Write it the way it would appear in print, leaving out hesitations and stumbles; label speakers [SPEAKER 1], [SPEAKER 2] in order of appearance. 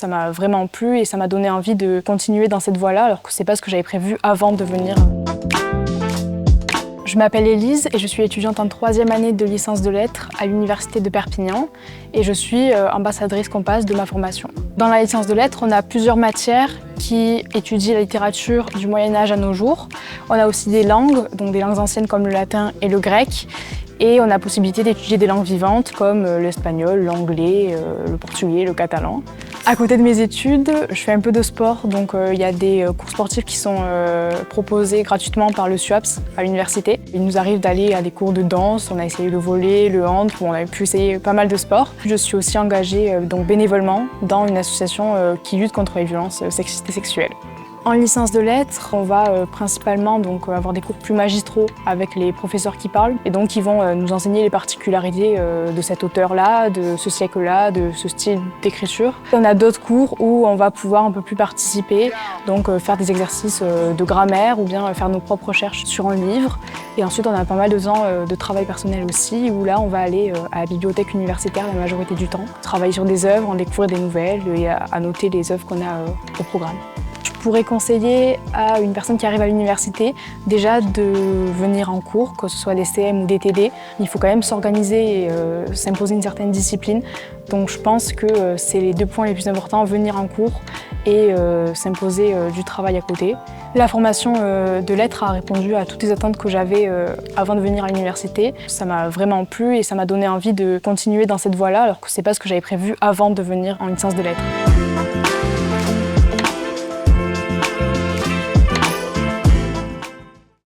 [SPEAKER 1] Ça m'a vraiment plu et ça m'a donné envie de continuer dans cette voie-là, alors que c'est pas ce que j'avais prévu avant de venir. Je m'appelle Élise et je suis étudiante en 3e année de licence de lettres à l'Université de Perpignan et je suis ambassadrice Compass de ma formation. Dans la licence de lettres, on a plusieurs matières qui étudient la littérature du Moyen-Âge à nos jours. On a aussi des langues, donc des langues anciennes comme le latin et le grec. Et on a la possibilité d'étudier des langues vivantes comme l'espagnol, l'anglais, le portugais, le catalan. À côté de mes études, je fais un peu de sport, donc il y a des cours sportifs qui sont proposés gratuitement par le SUAPS à l'université. Il nous arrive d'aller à des cours de danse, on a essayé le volley, le hand, on a pu essayer pas mal de sports. Je suis aussi engagée donc bénévolement dans une association qui lutte contre les violences sexistes et sexuelles. En licence de lettres, on va principalement avoir des cours plus magistraux avec les professeurs qui parlent et donc qui vont nous enseigner les particularités de cet auteur-là, de ce siècle-là, de ce style d'écriture. On a d'autres cours où on va pouvoir un peu plus participer, donc faire des exercices de grammaire ou bien faire nos propres recherches sur un livre. Et ensuite, on a pas mal de temps de travail personnel aussi, où là, on va aller à la bibliothèque universitaire la majorité du temps, travailler sur des œuvres, en découvrir des nouvelles et à noter les œuvres qu'on a au programme. Je pourrais conseiller à une personne qui arrive à l'université déjà de venir en cours, que ce soit des CM ou des TD. Il faut quand même s'organiser et s'imposer une certaine discipline. Donc je pense que c'est les 2 points les plus importants, venir en cours et s'imposer du travail à côté. La formation de lettres a répondu à toutes les attentes que j'avais avant de venir à l'université. Ça m'a vraiment plu et ça m'a donné envie de continuer dans cette voie-là, alors que c'est pas ce que j'avais prévu avant de venir en licence de lettres.